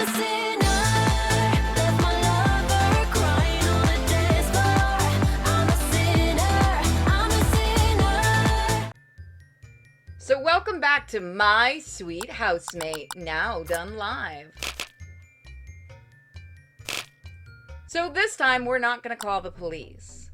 a sinner, left my lover crying on the dance floor. I'm a sinner, I'm a sinner. So welcome back to My Sweet Housemate, now done live. So this time we're not gonna call the police.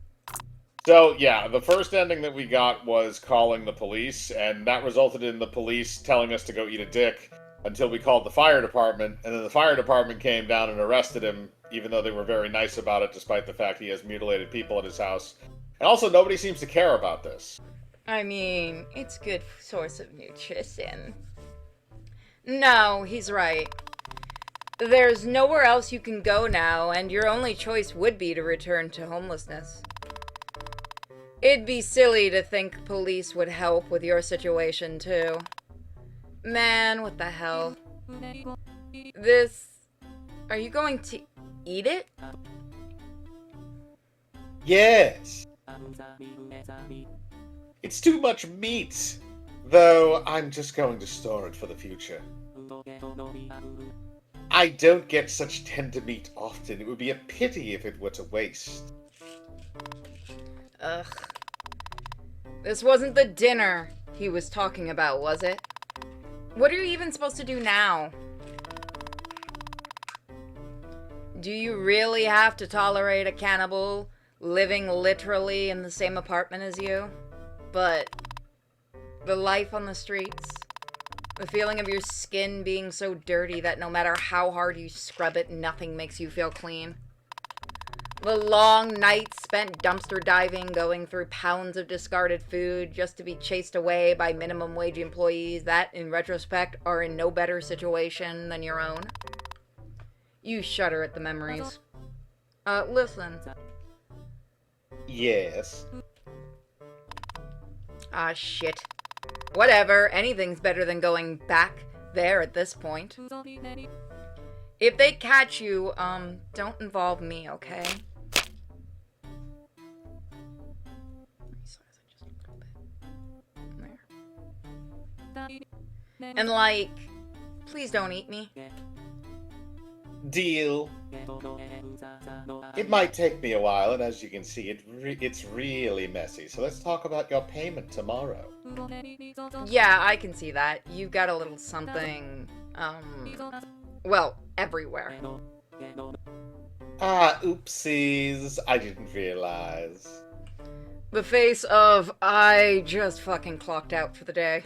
So, yeah, the first ending that we got was calling the police, and that resulted in the police telling us to go eat a dick until we called the fire department, and then the fire department came down and arrested him, even though they were very nice about it, despite the fact he has mutilated people at his house. And also, nobody seems to care about this. I mean, it's a good source of nutrition. No, he's right. There's nowhere else you can go now, and your only choice would be to return to homelessness. It'd be silly to think police would help with your situation, too. Man, what the hell? This... Are you going to eat it? Yes. It's too much meat. Though, I'm just going to store it for the future. I don't get such tender meat often. It would be a pity if it were to waste. Ugh. This wasn't the dinner he was talking about, was it? What are you even supposed to do now? Do you really have to tolerate a cannibal living literally in the same apartment as you? But the life on the streets, the feeling of your skin being so dirty that no matter how hard you scrub it, nothing makes you feel clean. The long nights spent dumpster diving, going through pounds of discarded food just to be chased away by minimum wage employees that, in retrospect, are in no better situation than your own. You shudder at the memories. Listen. Yes. Ah, shit. Whatever, anything's better than going back there at this point. If they catch you, don't involve me, okay? And like, please don't eat me. Deal. It might take me a while, and as you can see, it's really messy. So let's talk about your payment tomorrow. Yeah, I can see that. You've got a little something, well, everywhere. Ah, oopsies. I didn't realize. The face of, I just fucking clocked out for the day.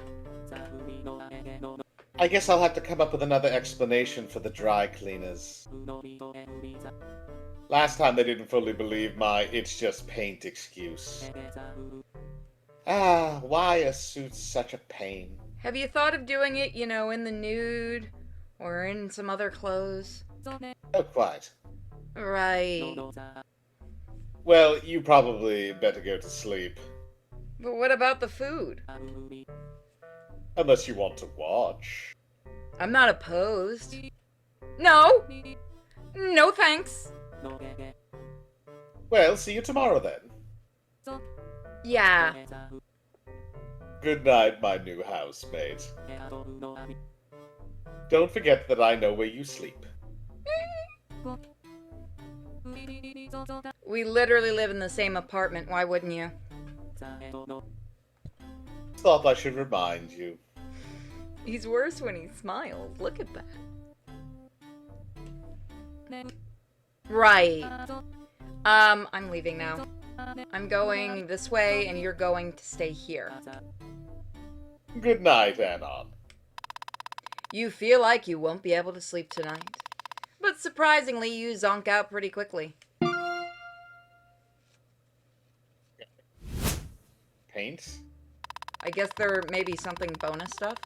I guess I'll have to come up with another explanation for the dry cleaners. Last time they didn't fully believe my it's just paint excuse. Ah, why are suits such a pain? Have you thought of doing it, you know, in the nude? Or in some other clothes? Oh, quite. Right. Well, you probably better go to sleep. But what about the food? Unless you want to watch. I'm not opposed. No! No thanks. Well, see you tomorrow then. Yeah. Good night, my new housemate. Don't forget that I know where you sleep. We literally live in the same apartment, why wouldn't you? Thought I should remind you. He's worse when he smiles. Look at that. Right. I'm leaving now. I'm going this way, and you're going to stay here. Good night, Anon. You feel like you won't be able to sleep tonight. But surprisingly, you zonk out pretty quickly. Paint? I guess there may be something bonus stuff.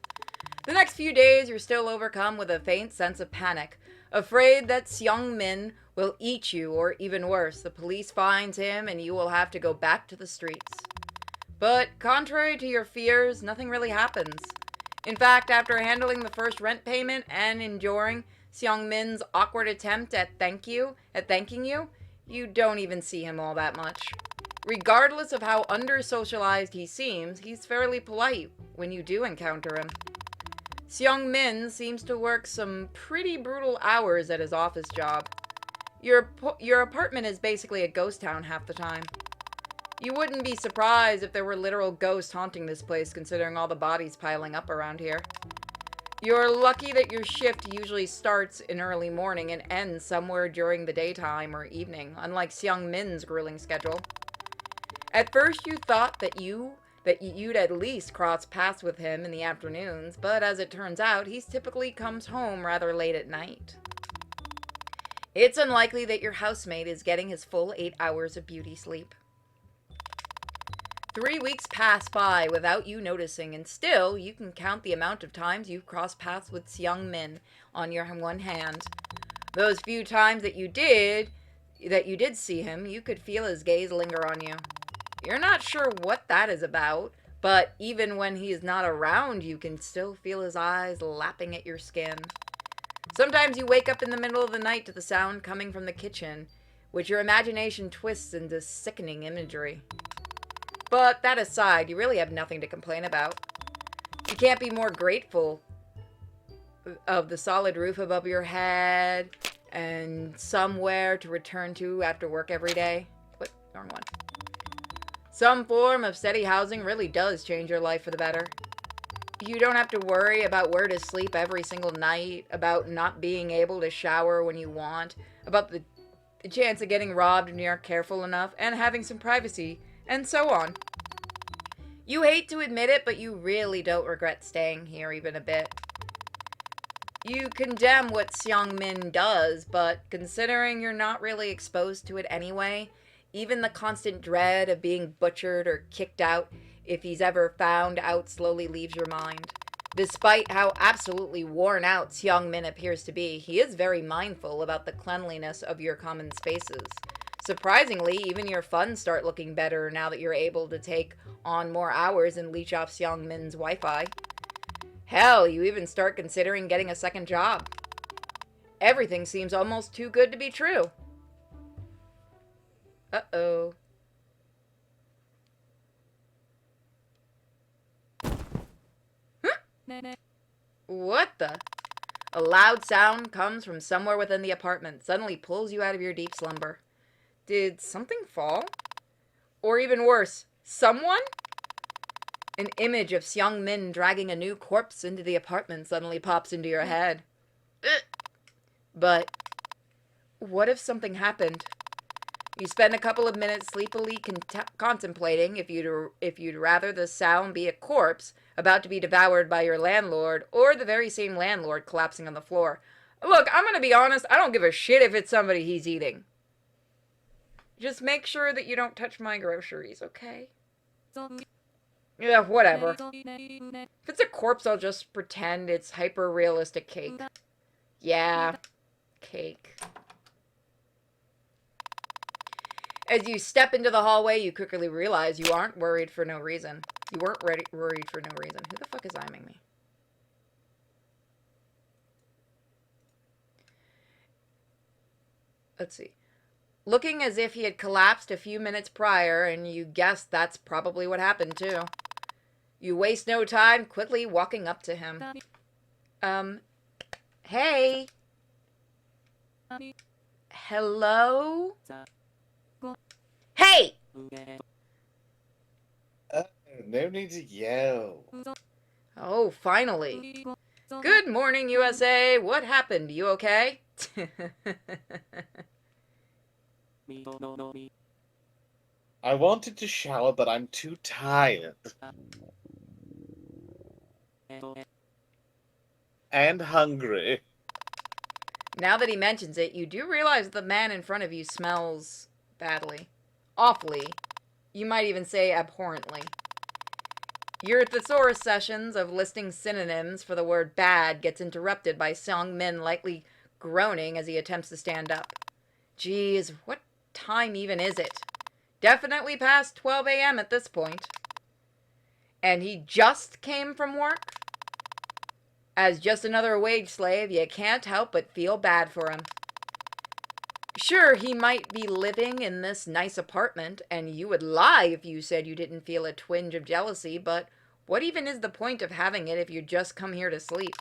The next few days, you're still overcome with a faint sense of panic, afraid that Seong Min will eat you, or even worse, the police finds him and you will have to go back to the streets. But contrary to your fears, nothing really happens. In fact, after handling the first rent payment and enduring Seong Min's awkward attempt at thanking you, you don't even see him all that much. Regardless of how under-socialized he seems, he's fairly polite when you do encounter him. Seung Min seems to work some pretty brutal hours at his office job. Your apartment is basically a ghost town half the time. You wouldn't be surprised if there were literal ghosts haunting this place, considering all the bodies piling up around here. You're lucky that your shift usually starts in early morning and ends somewhere during the daytime or evening, unlike Seung Min's grueling schedule. At first you thought that you'd at least cross paths with him in the afternoons, but as it turns out, he typically comes home rather late at night. It's unlikely that your housemate is getting his full 8 hours of beauty sleep. 3 weeks pass by without you noticing, and still you can count the amount of times you've crossed paths with Seung Min on your one hand. Those few times that you did see him, you could feel his gaze linger on you. You're not sure what that is about, but even when he is not around, you can still feel his eyes lapping at your skin. Sometimes you wake up in the middle of the night to the sound coming from the kitchen, which your imagination twists into sickening imagery. But that aside, you really have nothing to complain about. You can't be more grateful of the solid roof above your head and somewhere to return to after work every day. What? Wrong one. Some form of steady housing really does change your life for the better. You don't have to worry about where to sleep every single night, about not being able to shower when you want, about the chance of getting robbed when you aren't careful enough, and having some privacy, and so on. You hate to admit it, but you really don't regret staying here even a bit. You condemn what Seung Min does, but considering you're not really exposed to it anyway, even the constant dread of being butchered or kicked out if he's ever found out slowly leaves your mind. Despite how absolutely worn out Seung Min appears to be, he is very mindful about the cleanliness of your common spaces. Surprisingly, even your funds start looking better now that you're able to take on more hours and leech off Seung Min's Wi-Fi. Hell, you even start considering getting a second job. Everything seems almost too good to be true. Uh-oh. What the? A loud sound comes from somewhere within the apartment, suddenly pulls you out of your deep slumber. Did something fall? Or even worse, someone? An image of Seung Min dragging a new corpse into the apartment suddenly pops into your head. But what if something happened? You spend a couple of minutes sleepily contemplating if you'd rather the sound be a corpse about to be devoured by your landlord, or the very same landlord collapsing on the floor. Look, I'm gonna be honest, I don't give a shit if it's somebody he's eating. Just make sure that you don't touch my groceries, okay? Yeah, whatever. If it's a corpse, I'll just pretend it's hyper-realistic cake. Yeah, cake. As you step into the hallway, you quickly realize you aren't worried for no reason. You weren't worried for no reason. Who the fuck is iming me? Let's see. Looking as if he had collapsed a few minutes prior, and you guess that's probably what happened too. You waste no time quickly walking up to him. Hey? Hello? Hey! No need to yell. Oh, finally. Good morning, USA. What happened? You okay? I wanted to shower, but I'm too tired. And hungry. Now that he mentions it, you do realize that the man in front of you smells badly. Awfully. You might even say abhorrently. Your thesaurus sessions of listing synonyms for the word bad gets interrupted by Seung Min lightly groaning as he attempts to stand up. Geez, what time even is it? Definitely past 12 a.m. at this point. And he just came from work? As just another wage slave, you can't help but feel bad for him. Sure, he might be living in this nice apartment, and you would lie if you said you didn't feel a twinge of jealousy, but What even is the point of having it if you just come here to sleep?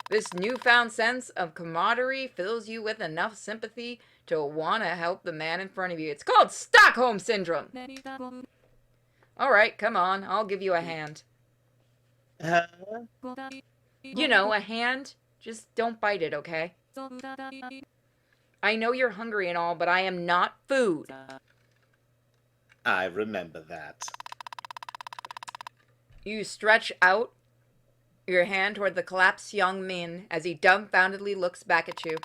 This newfound sense of camaraderie fills you with enough sympathy to want to help the man in front of you. It's called Stockholm Syndrome! Alright, come on, I'll give you a hand. Huh? You know, a hand. Just don't bite it, okay? I know you're hungry and all, but I am not food. I remember that. You stretch out your hand toward the collapsed young Min as he dumbfoundedly looks back at you.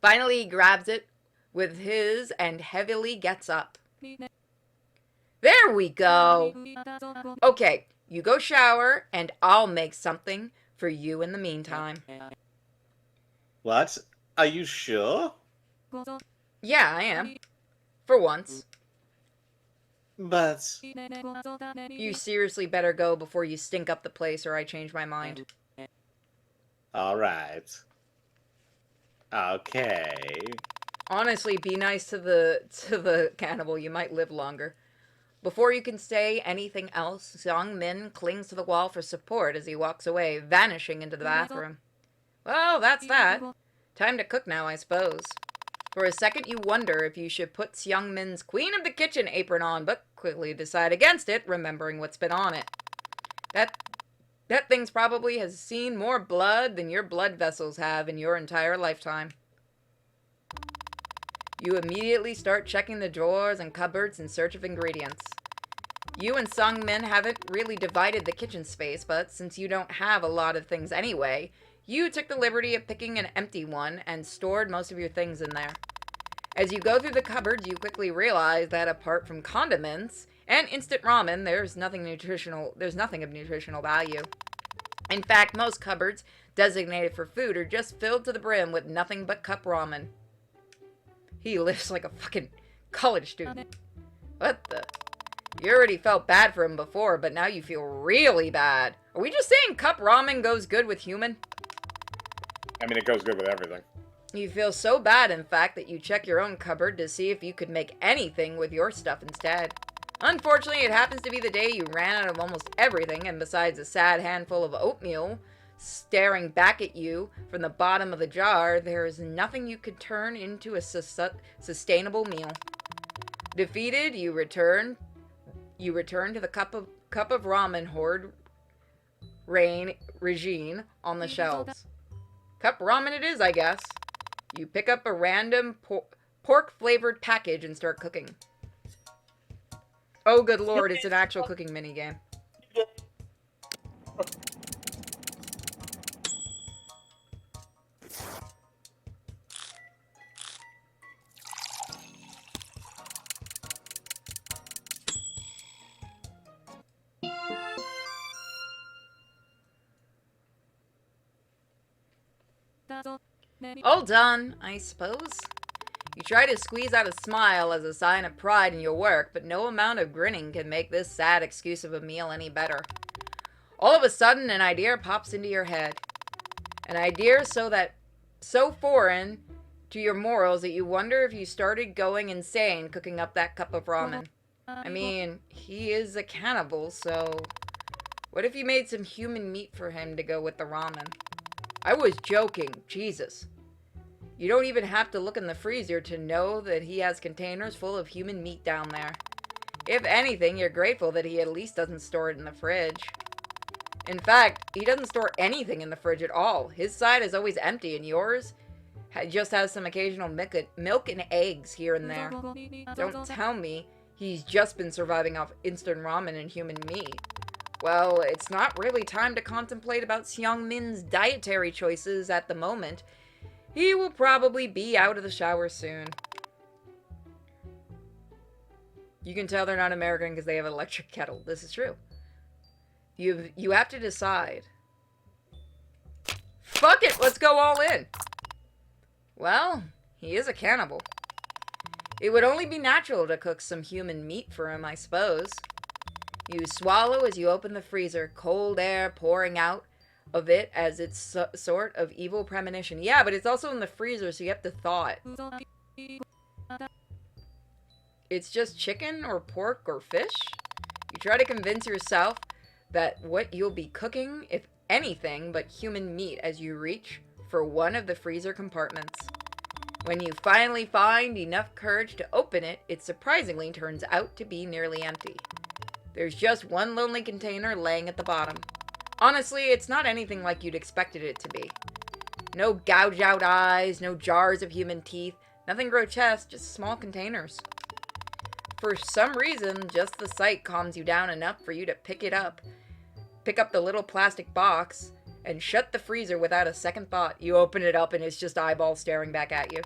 Finally, he grabs it with his and heavily gets up. There we go! Okay, you go shower, and I'll make something for you in the meantime. What? Are you sure? Yeah, I am. For once. But You seriously better go before you stink up the place or I change my mind. all right. Okay. Honestly, be nice to the cannibal. You might live longer. Before you can say anything else, Young Min clings to the wall for support as he walks away, vanishing into the bathroom. Well, that's that. Time to cook now, I suppose. For a second, you wonder if you should put Young Min's Queen of the Kitchen apron on, but quickly decide against it, remembering what's been on it. That thing's probably has seen more blood than your blood vessels have in your entire lifetime. You immediately start checking the drawers and cupboards in search of ingredients. You and Sung Min haven't really divided the kitchen space, but since you don't have a lot of things anyway, you took the liberty of picking an empty one and stored most of your things in there. As you go through the cupboards, you quickly realize that apart from condiments and instant ramen, there's nothing of nutritional value. In fact, most cupboards designated for food are just filled to the brim with nothing but cup ramen. He lives like a fucking college student. What the? You already felt bad for him before, but now you feel really bad. Are we just saying cup ramen goes good with human? I mean, it goes good with everything. You feel so bad, in fact, that you check your own cupboard to see if you could make anything with your stuff instead. Unfortunately, it happens to be the day you ran out of almost everything, and besides a sad handful of oatmeal staring back at you from the bottom of the jar, there is nothing you could turn into a sustainable meal. Defeated, you return to the cup of ramen horde regime on the shelves. Cup ramen it is, I guess. You pick up a random pork-flavored package and start cooking. Oh, good lord, it's an actual cooking minigame. All done, I suppose. You try to squeeze out a smile as a sign of pride in your work, but no amount of grinning can make this sad excuse of a meal any better. All of a sudden, an idea pops into your head. An idea so foreign to your morals that you wonder if you started going insane cooking up that cup of ramen. I mean, he is a cannibal, so what if you made some human meat for him to go with the ramen? I was joking, Jesus. You don't even have to look in the freezer to know that he has containers full of human meat down there. If anything, you're grateful that he at least doesn't store it in the fridge. In fact, he doesn't store anything in the fridge at all. His side is always empty, and yours just has some occasional milk and eggs here and there. Don't tell me he's just been surviving off instant ramen and human meat. Well, it's not really time to contemplate about Seong Min's dietary choices at the moment. He will probably be out of the shower soon. You can tell they're not American because they have an electric kettle. This is true. You have to decide. Fuck it, let's go all in. Well, he is a cannibal. It would only be natural to cook some human meat for him, I suppose. You swallow as you open the freezer, cold air pouring out of it as its sort of evil premonition. Yeah, but it's also in the freezer, so you have to thaw it. It's just chicken or pork or fish? You try to convince yourself that what you'll be cooking, if anything but human meat, as you reach for one of the freezer compartments. When you finally find enough courage to open it, it surprisingly turns out to be nearly empty. There's just one lonely container laying at the bottom. Honestly, it's not anything like you'd expected it to be. No gouge out eyes, no jars of human teeth, nothing grotesque, just small containers. For some reason, just the sight calms you down enough for you to pick up the little plastic box, and shut the freezer without a second thought. You open it up and it's just eyeballs staring back at you.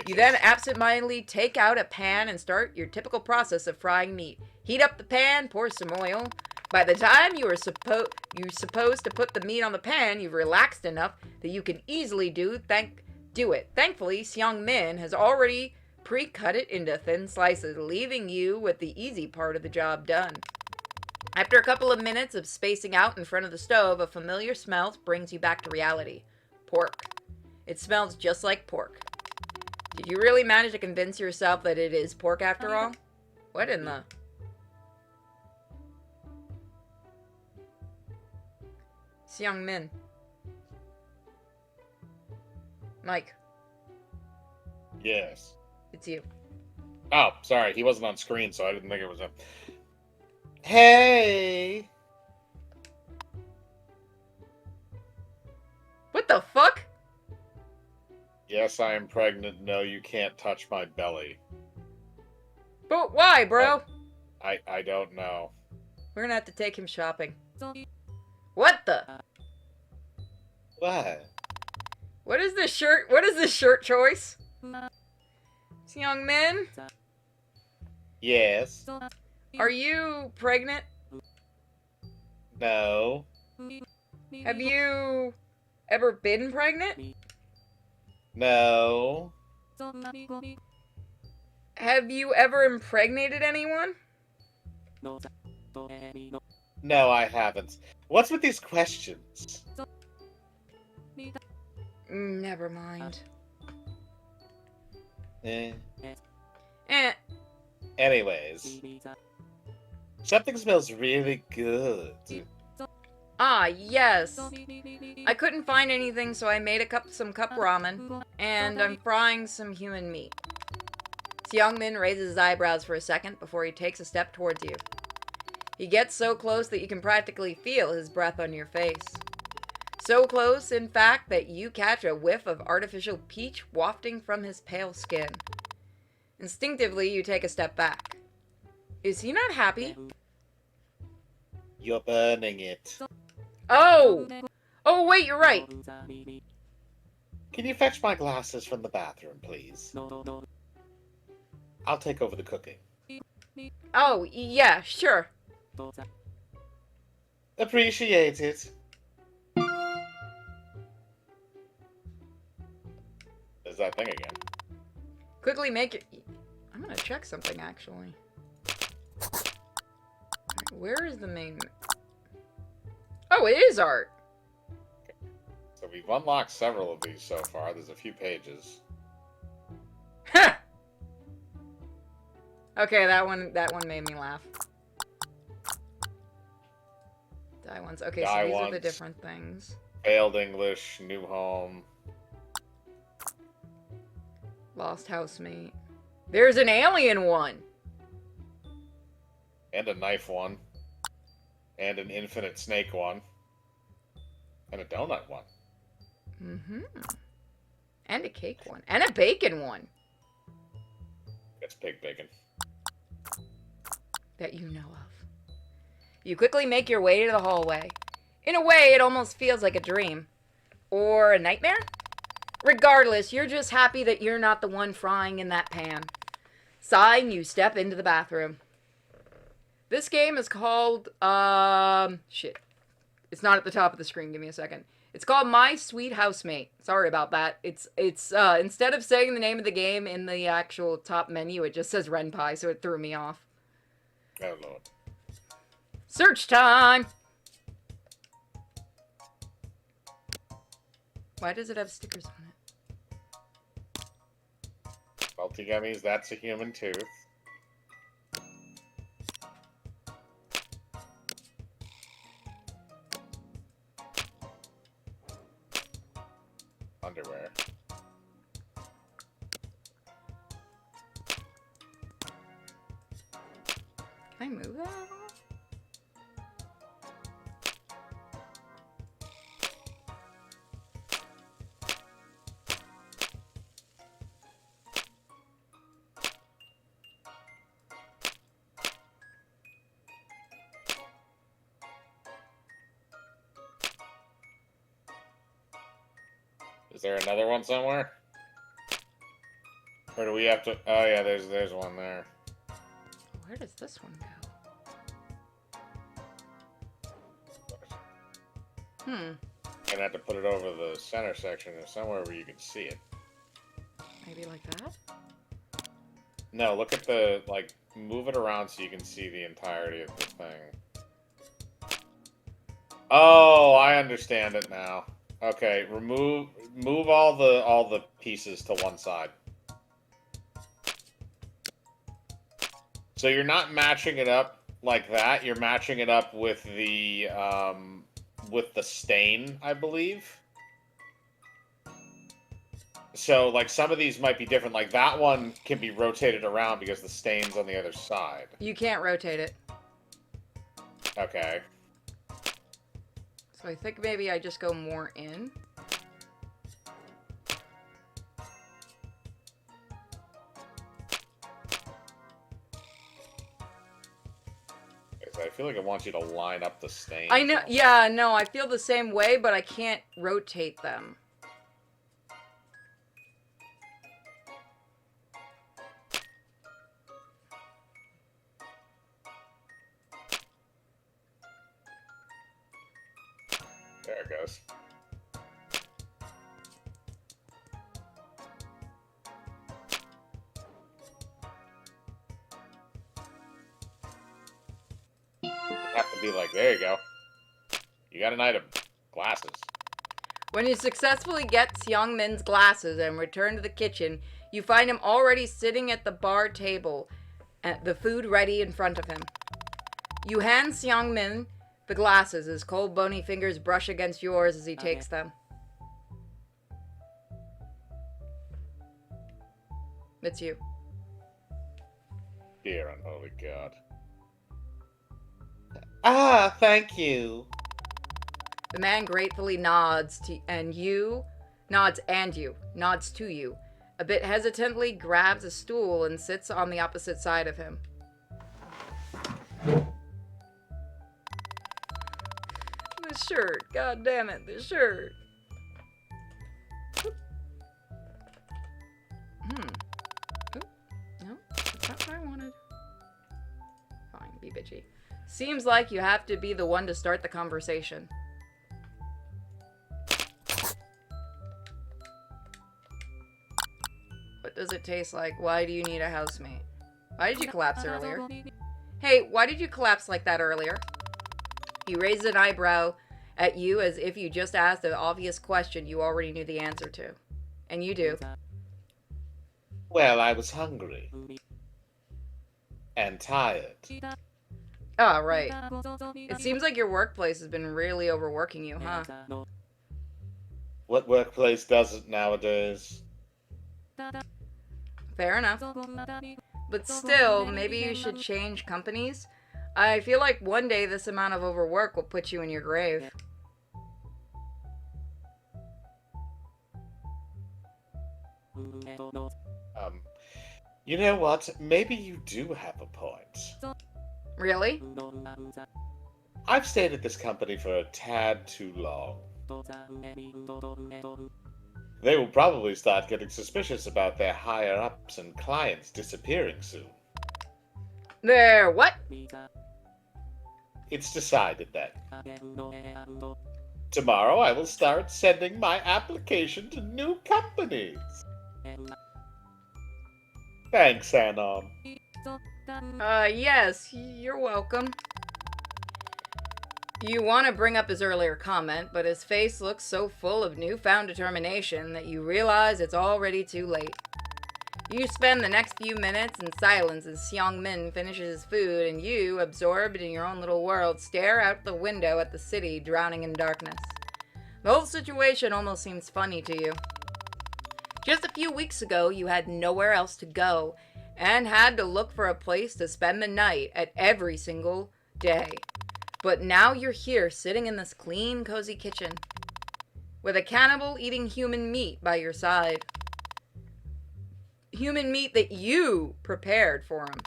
You then absentmindedly take out a pan and start your typical process of frying meat. Heat up the pan, pour some oil. By the time you're supposed to put the meat on the pan, you've relaxed enough that you can easily do it. Thankfully, Seong Min has already pre-cut it into thin slices, leaving you with the easy part of the job done. After a couple of minutes of spacing out in front of the stove, a familiar smell brings you back to reality. Pork. It smells just like pork. Did you really manage to convince yourself that it is pork after all? What in the... Seong Min. Mike, Yes. it's you. Oh, sorry. He wasn't on screen, so I didn't think it was him. Hey! What the fuck? Yes, I am pregnant. No, you can't touch my belly. But why, bro? I don't know. We're gonna have to take him shopping. What the? What? What is this shirt? What is this shirt choice? Seong Min, Yes. are you pregnant? No. Have you ever been pregnant? No. Have you ever impregnated anyone? No, I haven't. What's with these questions? Never mind. Eh. Eh. Anyways. Something smells really good. Ah, yes. I couldn't find anything, so I made some cup ramen, and I'm frying some human meat. Seong Min raises his eyebrows for a second before he takes a step towards you. He gets so close that you can practically feel his breath on your face. So close, in fact, that you catch a whiff of artificial peach wafting from his pale skin. Instinctively, you take a step back. Is he not happy? You're burning it. Oh! Oh, wait, you're right. Can you fetch my glasses from the bathroom, please? I'll take over the cooking. Oh, yeah, sure. Appreciate it. There's that thing again. Quickly make it... I'm gonna check something, actually. Alright, where is the main... Oh, it is art! So we've unlocked several of these so far. There's a few pages. Ha! Okay, that one made me laugh. Die ones. Okay, so Die these are the ones. different things. Failed English, new home. Lost housemate. There's an alien one! And a knife one. And an infinite snake one. And a donut one. Mm-hmm. And a cake one. And a bacon one. It's pig bacon. That you know of. You quickly make your way to the hallway. In a way, it almost feels like a dream. Or a nightmare? Regardless, you're just happy that you're not the one frying in that pan. Sighing, you step into the bathroom. This game is called, shit. It's not at the top of the screen, give me a second. It's called My Sweet Housemate. Sorry about that. It's instead of saying the name of the game in the actual top menu, it just says Renpai, so it threw me off. Oh, Lord. Search time! Why does it have stickers on it? Salty gummies, that's a human tooth. Can I move that at all? Is there another one somewhere? Or do we have to... Oh, yeah, there's one there. Where does this one go? Gonna have to put it over the center section or somewhere where you can see it. Maybe like that? No, look at the, like, move it around so you can see the entirety of the thing. Oh, I understand it now. Okay, move all the pieces to one side. So you're not matching it up like that, you're matching it up with the stain, I believe. So, like, some of these might be different. Like, that one can be rotated around because the stain's on the other side. You can't rotate it. Okay. So I think maybe I just go more in. I feel like it wants you to line up the stain. I know, yeah, no, I feel the same way, but I can't rotate them. There it goes. Have to be like, there you go. You got an item. Glasses. When you successfully get Seong Min's glasses and return to the kitchen, you find him already sitting at the bar table, the food ready in front of him. You hand Seong Min the glasses. His cold, bony fingers brush against yours as he takes them. It's you. Dear unholy god. Ah, thank you. The man gratefully nods to you, nods to you. A bit hesitantly grabs a stool and sits on the opposite side of him. The shirt, god damn it, the shirt. No, that's not what I wanted. Fine, be bitchy. Seems like you have to be the one to start the conversation. What does it taste like? Why do you need a housemate? Why did you collapse earlier? Hey, why did you collapse like that earlier? He raised an eyebrow at you as if you just asked an obvious question you already knew the answer to. And you do. Well, I was hungry. And tired. Oh, right. It seems like your workplace has been really overworking you, huh? What workplace doesn't nowadays? Fair enough. But still, maybe you should change companies. I feel like one day this amount of overwork will put you in your grave. You know what? Maybe you do have a point. Really? I've stayed at this company for a tad too long. They will probably start getting suspicious about their higher-ups and clients disappearing soon. There, what? It's decided then. Tomorrow I will start sending my application to new companies. Thanks, Anon. Yes, you're welcome. You want to bring up his earlier comment, but his face looks so full of newfound determination that you realize it's already too late. You spend the next few minutes in silence as Seong Min finishes his food, and you, absorbed in your own little world, stare out the window at the city drowning in darkness. The whole situation almost seems funny to you. Just a few weeks ago, you had nowhere else to go, and had to look for a place to spend the night at every single day. But now you're here sitting in this clean, cozy kitchen with a cannibal eating human meat by your side. Human meat that you prepared for him.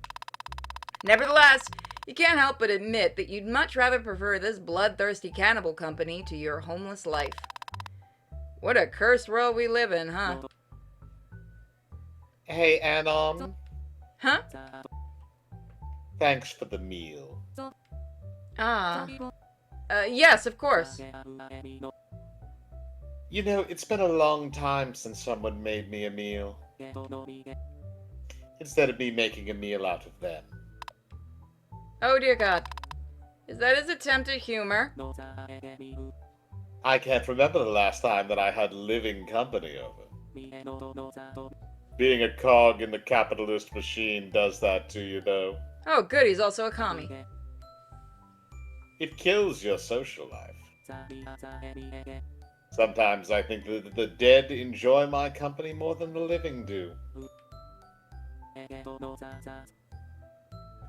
Nevertheless, you can't help but admit that you'd much rather prefer this bloodthirsty cannibal company to your homeless life. What a cursed world we live in, huh? Hey, and Huh? thanks for the meal. Ah. Yes, of course. You know, it's been a long time since someone made me a meal. Instead of me making a meal out of them. Oh dear God. Is that his attempt at humor? I can't remember the last time that I had living company over. Being a cog in the capitalist machine does that to you, though. Oh good, he's also a commie. It kills your social life. Sometimes I think that the dead enjoy my company more than the living do.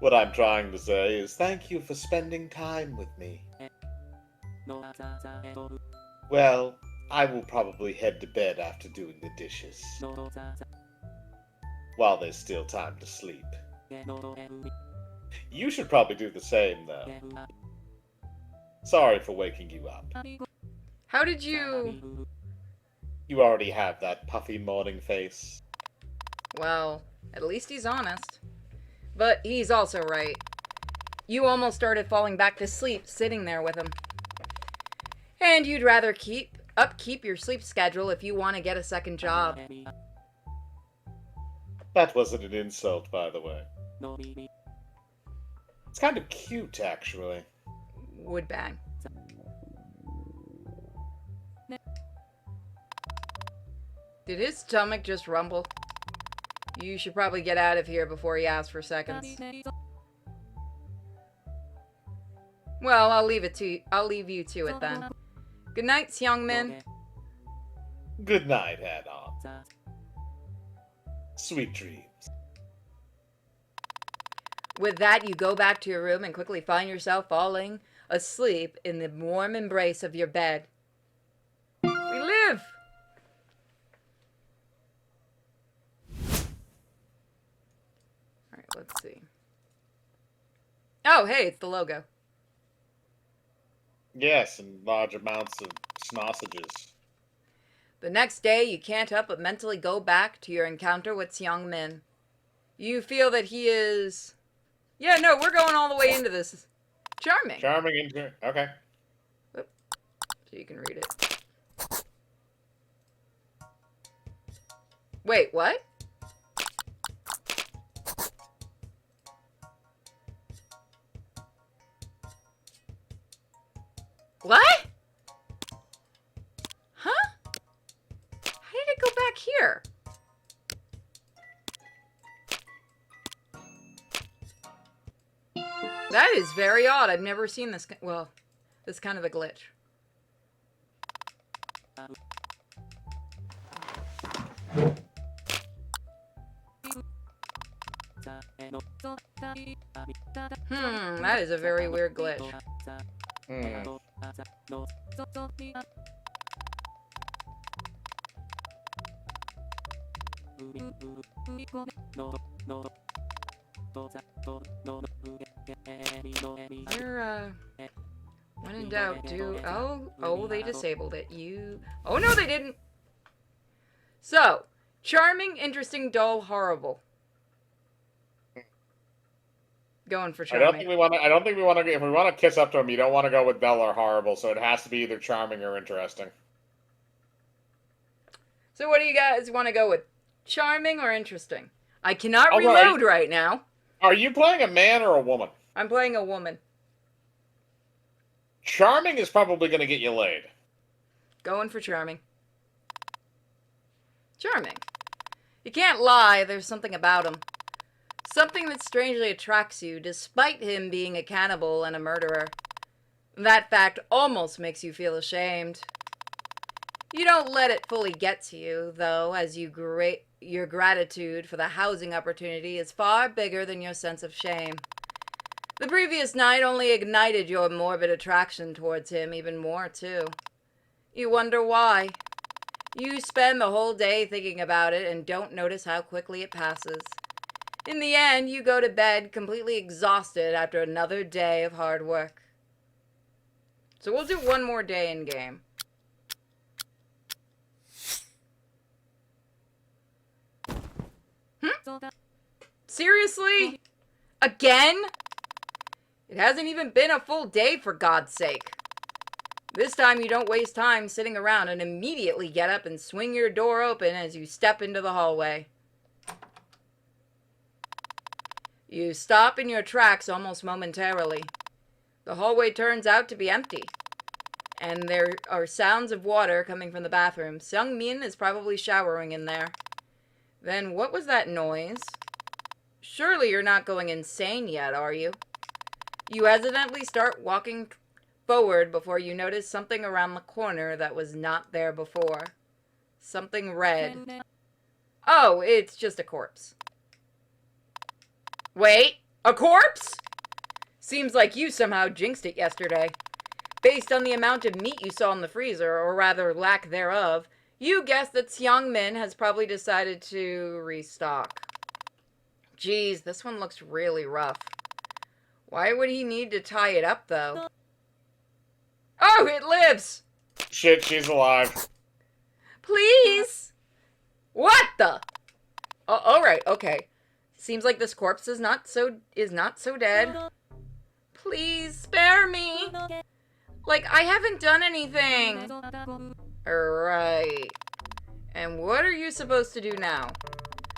What I'm trying to say is thank you for spending time with me. Well, I will probably head to bed after doing the dishes. While there's still time to sleep. You should probably do the same, though. Sorry for waking you up. How did you... You already have that puffy morning face. Well, at least he's honest. But he's also right. You almost started falling back to sleep sitting there with him. And you'd rather upkeep your sleep schedule if you want to get a second job. That wasn't an insult, by the way. It's kind of cute, actually. Would bang. Did his stomach just rumble? You should probably get out of here before he asks for seconds. Well, I'll leave you to it then. Good night, young man. Good night, add-on. Sweet dreams. With that, you go back to your room and quickly find yourself falling asleep in the warm embrace of your bed. We live! Alright, let's see. Oh, hey, it's the logo. Yes, and large amounts of sausages. The next day, you can't help but mentally go back to your encounter with Seong Min. You feel that he is... Yeah, no, we're going all the way into this. Charming. Charming into... Okay. So you can read it. Wait, what? What? Huh? How did it go back here? That is very odd. I've never seen this. Well, this kind of a glitch. That is a very weird glitch. You're, when in doubt, oh, they disabled it. Oh no, they didn't. So, charming, interesting, dull, horrible. Going for charming. I don't think we want to. If we want to kiss up to him, you don't want to go with dull or horrible. So it has to be either charming or interesting. So what do you guys want to go with? Charming or interesting? I cannot Oh, reload right now. Are you playing a man or a woman? I'm playing a woman. Charming is probably going to get you laid. Going for charming. Charming. You can't lie, there's something about him. Something that strangely attracts you, despite him being a cannibal and a murderer. That fact almost makes you feel ashamed. You don't let it fully get to you, though, as your gratitude for the housing opportunity is far bigger than your sense of shame. The previous night only ignited your morbid attraction towards him even more, too. You wonder why. You spend the whole day thinking about it and don't notice how quickly it passes. In the end, you go to bed completely exhausted after another day of hard work. So we'll do one more day in game. Seriously? Again? It hasn't even been a full day, for God's sake. This time you don't waste time sitting around and immediately get up and swing your door open as you step into the hallway. You stop in your tracks almost momentarily. The hallway turns out to be empty, and there are sounds of water coming from the bathroom. Seung-min is probably showering in there. Then what was that noise? Surely you're not going insane yet, are you? You hesitantly start walking forward before you notice something around the corner that was not there before. Something red. Oh, it's just a corpse. Wait, a corpse? Seems like you somehow jinxed it yesterday. Based on the amount of meat you saw in the freezer, or rather lack thereof, you guess that Seung-min has probably decided to restock. Geez, this one looks really rough. Why would he need to tie it up, though? Oh, it lives! Shit, she's alive. Please! What the? Oh, alright, okay. Seems like this corpse is not so dead. Please spare me! Like, I haven't done anything! Alright. And what are you supposed to do now?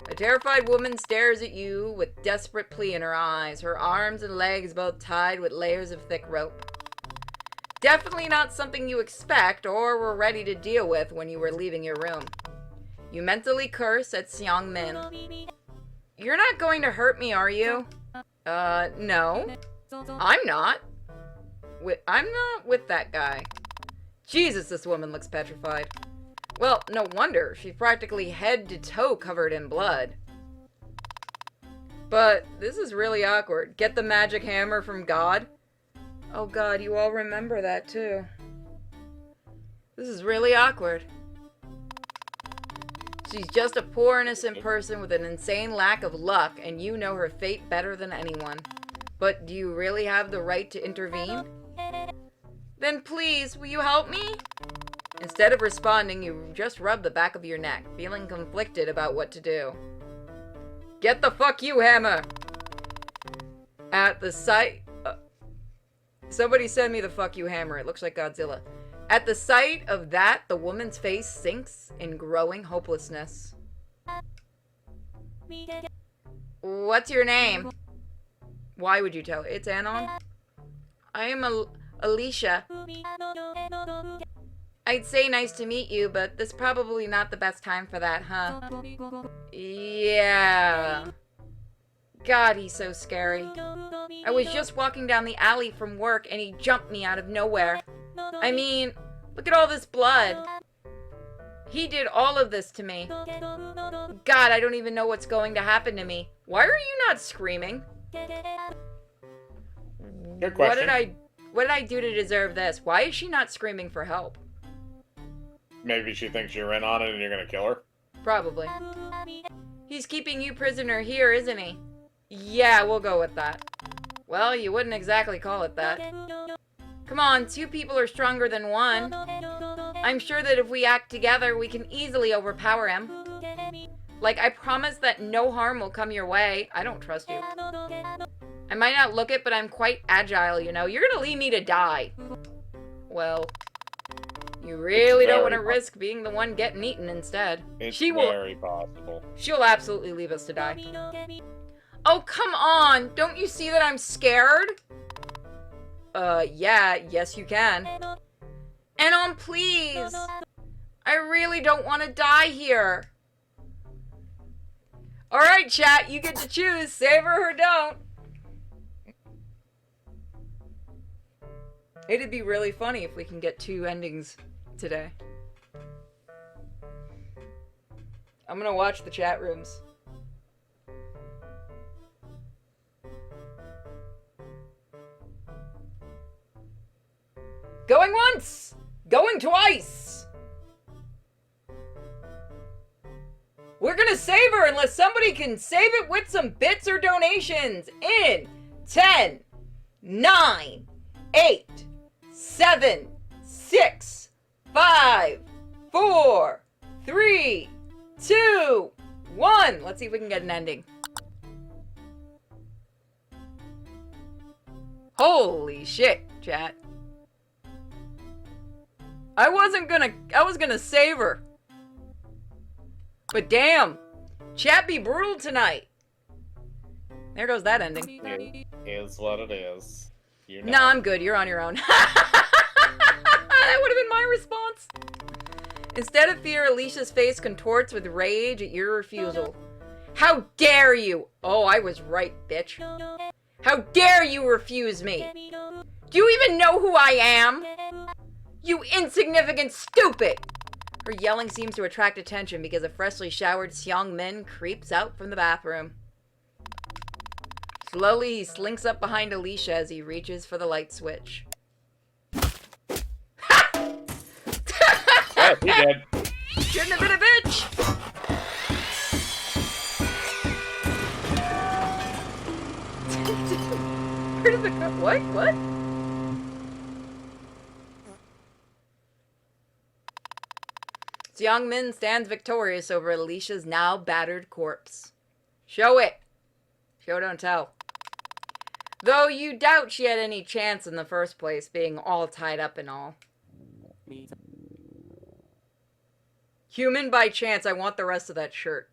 A terrified woman stares at you with desperate plea in her eyes, her arms and legs both tied with layers of thick rope. Definitely not something you expect or were ready to deal with when you were leaving your room. You mentally curse at Seung-min. You're not going to hurt me, are you? No. I'm not. I'm not with that guy. Jesus, this woman looks petrified. Well, no wonder. She's practically head to toe covered in blood. But this is really awkward. Get the magic hammer from God? Oh God, you all remember that too. This is really awkward. She's just a poor innocent person with an insane lack of luck, and you know her fate better than anyone. But do you really have the right to intervene? Then please, will you help me? Instead of responding, you just rub the back of your neck, feeling conflicted about what to do. Get the fuck you, hammer! At the sight... somebody send me the fuck you hammer. It looks like Godzilla. At the sight of that, the woman's face sinks in growing hopelessness. What's your name? Why would you tell? It's Anon? I am Alicia. I'd say nice to meet you, but this is probably not the best time for that, huh? Yeah. God, he's so scary. I was just walking down the alley from work and he jumped me out of nowhere. I mean, look at all this blood. He did all of this to me. God, I don't even know what's going to happen to me. Why are you not screaming? Good question. What did I do to deserve this? Why is she not screaming for help? Maybe she thinks you're in on it and you're gonna kill her. Probably. He's keeping you prisoner here, isn't he? Yeah, we'll go with that. Well, you wouldn't exactly call it that. Come on, two people are stronger than one. I'm sure that if we act together, we can easily overpower him. Like, I promise that no harm will come your way. I don't trust you. I might not look it, but I'm quite agile, you know. You're gonna leave me to die. Well, you really don't want to risk being the one getting eaten instead. It's very possible. She'll absolutely leave us to die. Oh, come on! Don't you see that I'm scared? Yeah, yes you can. Anon, please! I really don't want to die here. Alright, chat, you get to choose. Save her or don't. It'd be really funny if we can get two endings today. I'm gonna watch the chat rooms. Going once! Going twice! We're gonna save her unless somebody can save it with some bits or donations in 10, 9, 8, 7, 6, 5, 4, 3, 2, 1. Let's see if we can get an ending. Holy shit, chat. I was gonna save her. But damn, chat be brutal tonight. There goes that ending. It is what it is. You know. Nah, I'm good. You're on your own. That would have been my response. Instead of fear, Alicia's face contorts with rage at your refusal. How dare you? Oh, I was right, bitch. How dare you refuse me? Do you even know who I am? You insignificant stupid! Her yelling seems to attract attention because a freshly showered Seong-min creeps out from the bathroom. Slowly, he slinks up behind Alicia as he reaches for the light switch. Oh, he did. Shouldn't have been a bitch! Where did the cut? What? What? Seong-min stands victorious over Alicia's now battered corpse. Show it! Show don't tell. Though you doubt she had any chance in the first place, being all tied up and all. Human by chance, I want the rest of that shirt.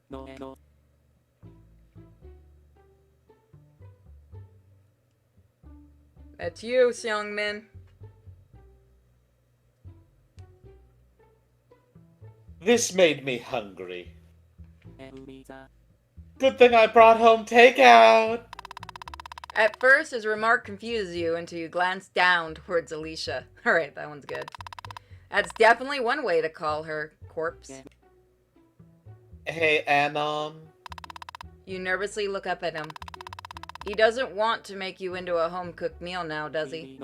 That's you, Seong-min. This made me hungry. Good thing I brought home takeout. At first, his remark confuses you until you glance down towards Alicia. Alright, that one's good. That's definitely one way to call her corpse. Hey, Anon. You nervously look up at him. He doesn't want to make you into a home-cooked meal now, does he?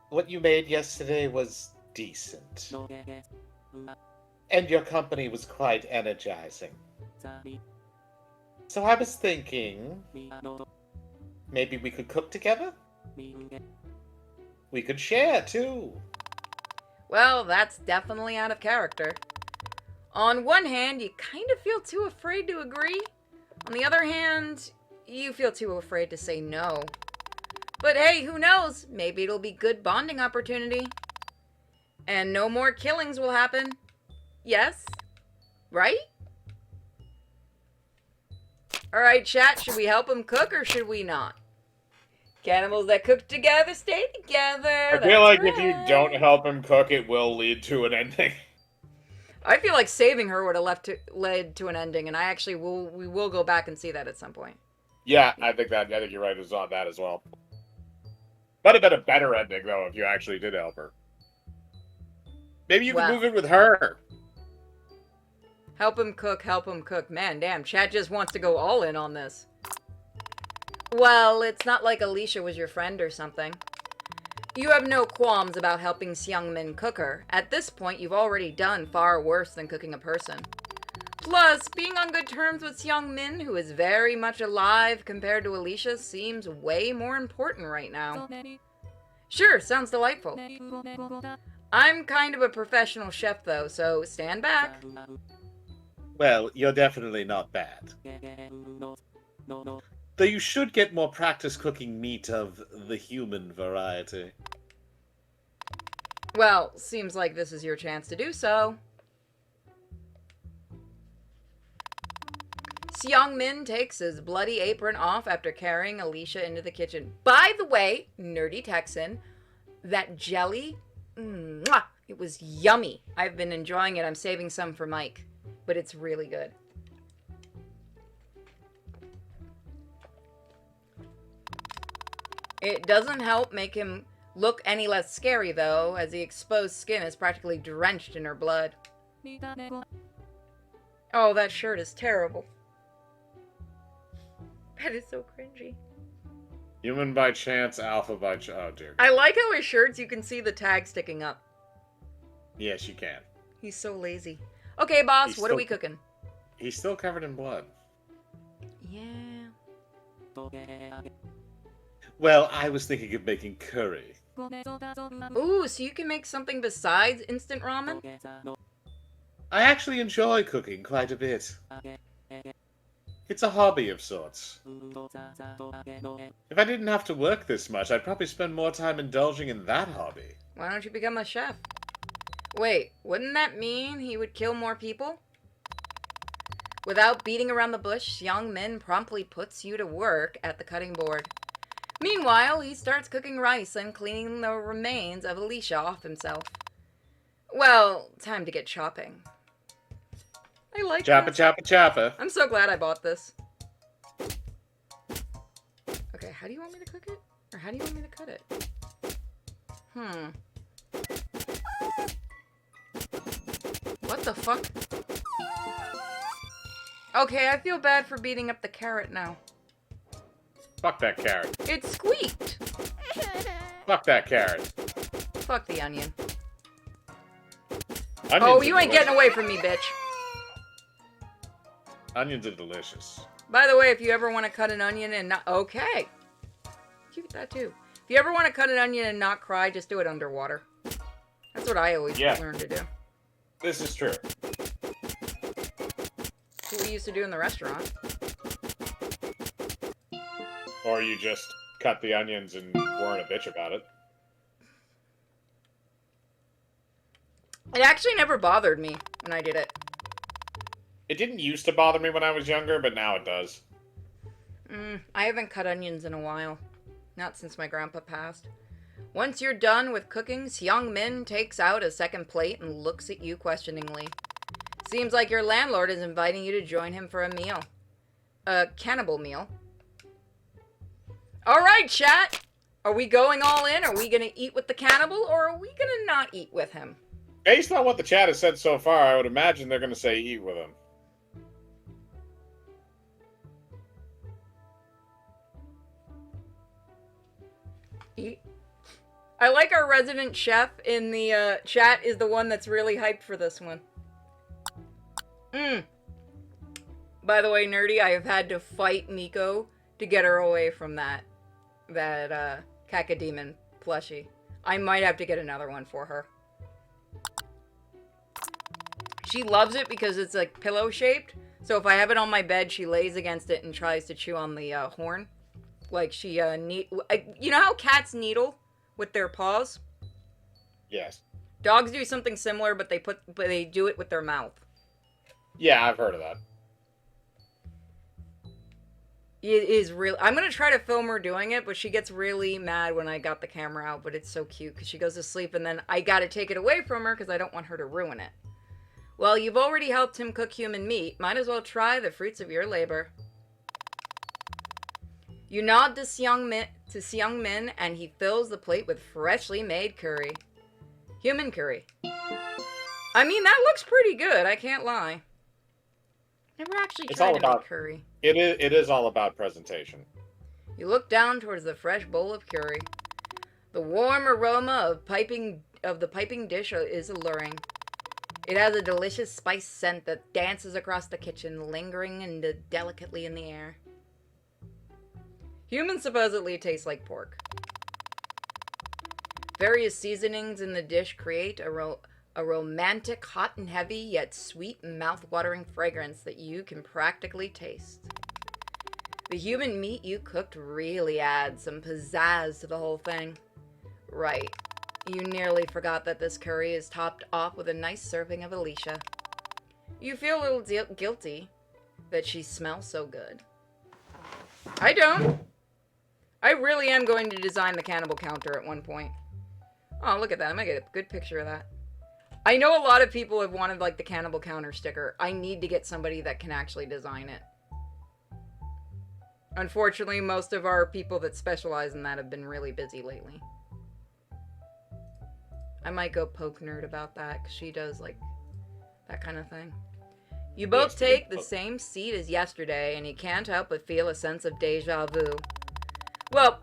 What you made yesterday was decent. And your company was quite energizing. So I was thinking, maybe we could cook together? We could share, too. Well, that's definitely out of character. On one hand, you kind of feel too afraid to agree. On the other hand, you feel too afraid to say no. But hey, who knows? Maybe it'll be good bonding opportunity. And no more killings will happen. Yes? Right? Alright, chat, should we help him cook or should we not? Cannibals that cook together stay together. I feel like if you don't help him cook, it will lead to an ending. I feel like saving her would have led to an ending, and we will go back and see that at some point. Yeah, I think you're right. It's on that as well. Might have been a better ending though if you actually did help her. Maybe you can move in with her. Help him cook, help him cook. Man, damn, chat just wants to go all in on this. Well, it's not like Alicia was your friend or something. You have no qualms about helping Seong-min cook her. At this point, you've already done far worse than cooking a person. Plus, being on good terms with Seong-min, who is very much alive compared to Alicia, seems way more important right now. Sure, sounds delightful. I'm kind of a professional chef, though, so stand back. Well, you're definitely not bad. Though you should get more practice cooking meat of the human variety. Well, seems like this is your chance to do so. Seong-min takes his bloody apron off after carrying Alicia into the kitchen. By the way, Nerdy Texan, that jelly, mwah, it was yummy. I've been enjoying it. I'm saving some for Mike, but it's really good. It doesn't help make him look any less scary, though, as the exposed skin is practically drenched in her blood. Oh, that shirt is terrible. That is so cringy. Human by chance, alpha by oh dear God. I like how his shirts, you can see the tag sticking up. Yes, you can. He's so lazy. Okay, boss, He's what are still- we cooking? He's still covered in blood. Yeah. Well, I was thinking of making curry. Ooh, so you can make something besides instant ramen? I actually enjoy cooking quite a bit. It's a hobby of sorts. If I didn't have to work this much, I'd probably spend more time indulging in that hobby. Why don't you become a chef? Wait, wouldn't that mean he would kill more people? Without beating around the bush, young Min promptly puts you to work at the cutting board. Meanwhile, he starts cooking rice and cleaning the remains of Alicia off himself. Well, time to get chopping. I like Chappa, this. chappa, chappa. I'm so glad I bought this. Okay, how do you want me to cook it? Or how do you want me to cut it? What the fuck? Okay, I feel bad for beating up the carrot now. Fuck that carrot. It squeaked! Fuck that carrot. Fuck the onion. Onions Oh, are you ain't delicious. getting away from me, bitch. Onions are delicious. By the way, if you ever want to cut an onion and not... Okay. Keep that too. If you ever want to cut an onion and not cry, just do it underwater. That's what I always learned to do. This is true. That's what we used to do in the restaurant. Or you just cut the onions and weren't a bitch about it. It actually never bothered me when I did it. It didn't used to bother me when I was younger, but now it does. I haven't cut onions in a while. Not since my grandpa passed. Once you're done with cooking, Seong Min takes out a second plate and looks at you questioningly. Seems like your landlord is inviting you to join him for a meal. A cannibal meal. Alright, chat! Are we going all in? Are we gonna eat with the cannibal, or are we gonna not eat with him? Based on what the chat has said so far, I would imagine they're going to say eat with him. Eat. I like our resident chef in the chat is the one that's really hyped for this one. By the way, Nerdy, I have had to fight Nico to get her away from that Cacodemon plushie. I might have to get another one for her. She loves it because it's like pillow shaped. So if I have it on my bed, she lays against it and tries to chew on the horn. Like she you know how cats needle with their paws? Yes. Dogs do something similar, but they do it with their mouth. Yeah, I've heard of that. It is real. I'm gonna try to film her doing it, but she gets really mad when I got the camera out. But it's so cute because she goes to sleep and then I gotta take it away from her because I don't want her to ruin it. Well, you've already helped him cook human meat. Might as well try the fruits of your labor. You nod to Seong Min, and he fills the plate with freshly made curry. Human curry. I mean, that looks pretty good, I can't lie. Never actually It's tried all to make about- curry. It is all about presentation. You look down towards the fresh bowl of curry. The warm aroma of the piping dish is alluring. It has a delicious spice scent that dances across the kitchen, lingering and delicately in the air. Humans supposedly taste like pork. Various seasonings in the dish create a romantic, hot and heavy, yet sweet, mouth-watering fragrance that you can practically taste. The human meat you cooked really adds some pizzazz to the whole thing. Right. You nearly forgot that this curry is topped off with a nice serving of Alicia. You feel a little guilty that she smells so good. I don't. I really am going to design the cannibal counter at one point. Oh, look at that. I'm gonna get a good picture of that. I know a lot of people have wanted, like, the cannibal counter sticker. I need to get somebody that can actually design it. Unfortunately, most of our people that specialize in that have been really busy lately. I might go poke Nerd about that, because she does, like, that kind of thing. You both Yes, take we the did. same seat as yesterday, and you can't help but feel a sense of deja vu. Well,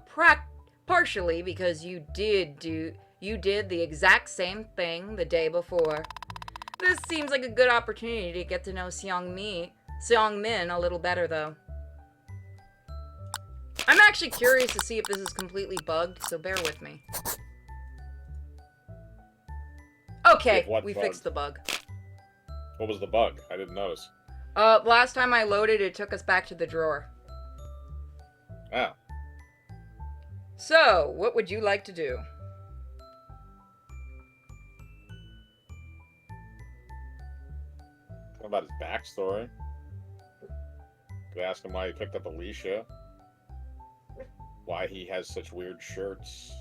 partially because you did the exact same thing the day before. This seems like a good opportunity to get to know Seong-min a little better, though. I'm actually curious to see if this is completely bugged, so bear with me. Okay, What we bug? fixed the bug. What was the bug? I didn't notice. Last time I loaded, it took us back to the drawer. Oh. So, what would you like to do? What about his backstory? Could ask him why he picked up Alicia. Why he has such weird shirts.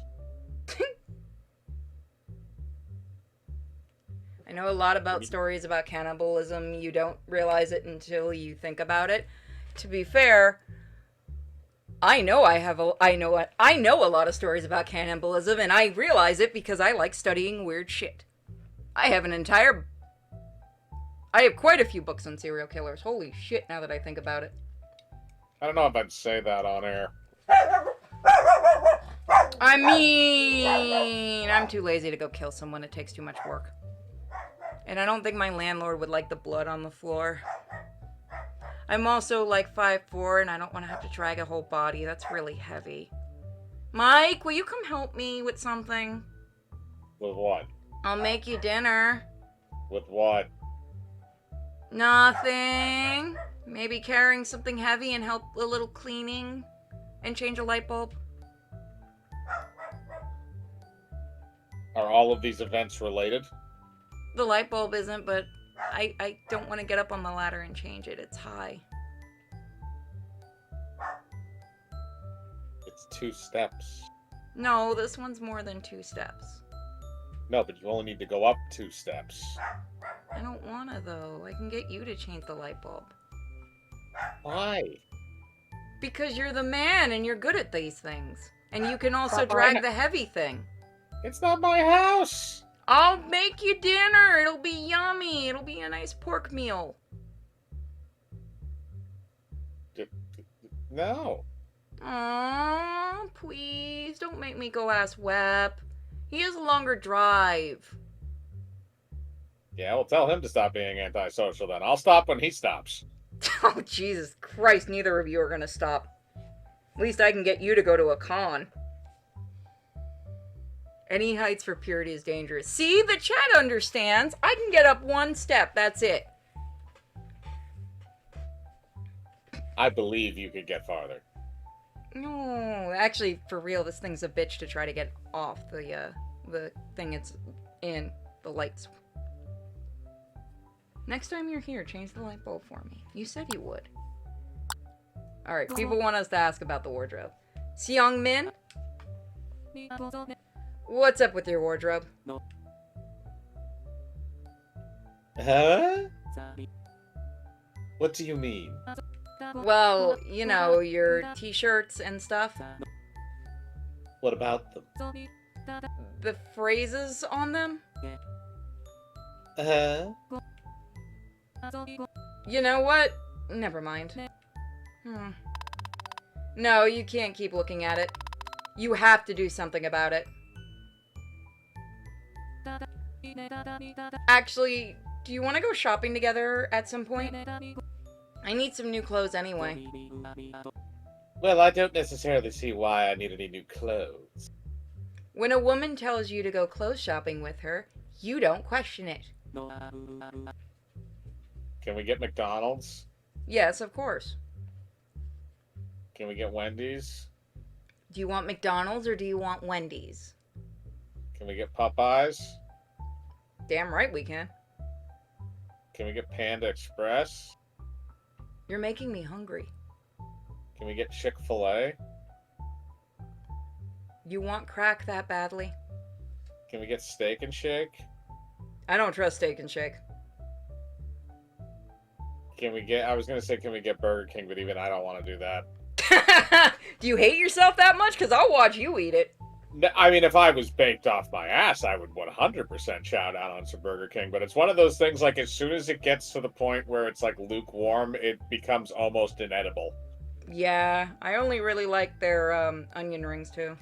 I know a lot about stories about cannibalism. You don't realize it until you think about it. To be fair, I know a lot of stories about cannibalism, and I realize it because I like studying weird shit. I have quite a few books on serial killers. Holy shit, now that I think about it. I don't know if I'd say that on air. I mean, I'm too lazy to go kill someone. It takes too much work. And I don't think my landlord would like the blood on the floor. I'm also like 5'4", and I don't want to have to drag a whole body. That's really heavy. Mike, will you come help me with something? With what? I'll make you dinner. With what? Nothing. Maybe carrying something heavy and help a little cleaning and change a light bulb. Are all of these events related? The light bulb isn't, but I don't want to get up on the ladder and change it. It's high. It's 2 steps. No, this one's more than 2 steps. No, but you only need to go up 2 steps. I don't want to, though. I can get you to change the light bulb. Why? Because you're the man and you're good at these things. And you can also But drag the heavy thing. It's not my house! I'll make you dinner. It'll be yummy. It'll be a nice pork meal. No. Aww, please don't make me go ask Web. He has a longer drive. Yeah, well, tell him to stop being antisocial then. I'll stop when he stops. Oh, Jesus Christ, neither of you are gonna stop. At least I can get you to go to a con. Any heights for purity is dangerous. See, the chat understands. I can get up 1 step, that's it. I believe you could get farther. No, actually, for real, this thing's a bitch to try to get off the thing it's in, the lights. Next time you're here, change the light bulb for me. You said you would. Alright, people want us to ask about the wardrobe. Seong-min? What's up with your wardrobe? Huh? What do you mean? Well, you know, your t-shirts and stuff. What about them? The phrases on them. Huh? You know what? Never mind. No, you can't keep looking at it. You have to do something about it. Actually, do you want to go shopping together at some point? I need some new clothes anyway. Well, I don't necessarily see why I need any new clothes. When a woman tells you to go clothes shopping with her, you don't question it. Can we get McDonald's? Yes, of course. Can we get Wendy's? Do you want McDonald's or do you want Wendy's? Can we get Popeyes? Damn right we can. Can we get Panda Express? You're making me hungry. Can we get Chick-fil-A? You want crack that badly? Can we get Steak and Shake? I don't trust Steak and Shake. Can we get, I was going to say, can we get Burger King, but even I don't want to do that. Do you hate yourself that much? Because I'll watch you eat it. I mean, if I was baked off my ass, I would 100% shout out on some Burger King. But it's one of those things, like, as soon as it gets to the point where it's, like, lukewarm, it becomes almost inedible. Yeah, I only really like their onion rings too.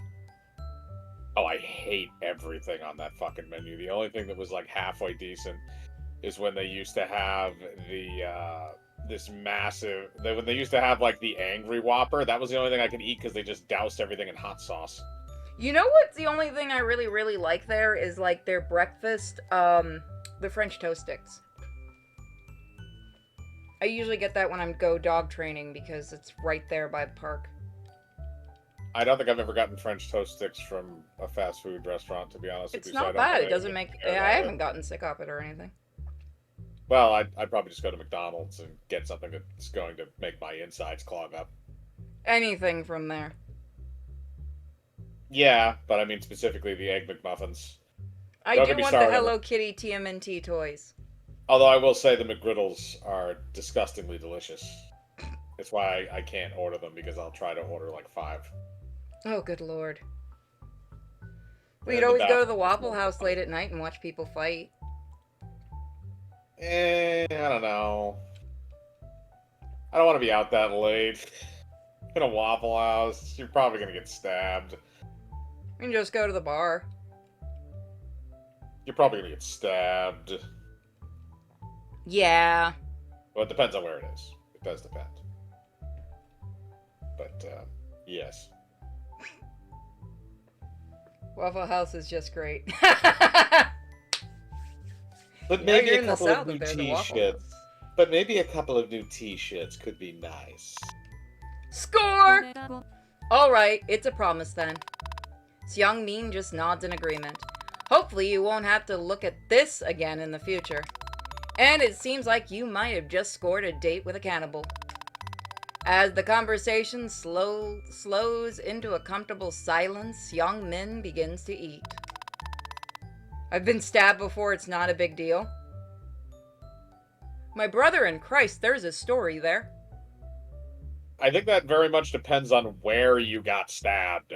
Oh, I hate everything on that fucking menu. The only thing that was, like, halfway decent is when they used to have this massive... when they used to have, like, the Angry Whopper. That was the only thing I could eat because they just doused everything in hot sauce. You know what's the only thing I really, really like there is, like, their breakfast, the French toast sticks. I usually get that when I'm go dog training because it's right there by the park. I don't think I've ever gotten French toast sticks from a fast food restaurant, to be honest with It's you. So I not don't bad. really It doesn't even make... care I about it. haven't gotten sick of it or anything. Well, I'd probably just go to McDonald's and get something that's going to make my insides clog up. Anything from there. Yeah, but I mean specifically the Egg McMuffins. I Don't do get me want the started. Hello Kitty TMNT toys. Although I will say the McGriddles are disgustingly delicious. It's why I can't order them, because I'll try to order like 5. Oh, good lord. They're We'd in the always go to bathroom. the Waffle House late at night and watch people fight. I don't know. I don't want to be out that late. In a Waffle House, you're probably going to get stabbed. We can just go to the bar. You're probably going to get stabbed. Yeah. Well, it depends on where it is. It does depend. But, yes. Waffle House is just great. But You know maybe you're a in the couple South of new if there's a Waffle t-shirts. House. But maybe a couple of new t-shirts could be nice. Score! Alright, it's a promise then. Young Mean just nods in agreement. Hopefully you won't have to look at this again in the future. And it seems like you might have just scored a date with a cannibal. As the conversation slows into a comfortable silence, Young Min begins to eat. I've been stabbed before, it's not a big deal. My brother in Christ, there's a story there. I think that very much depends on where you got stabbed.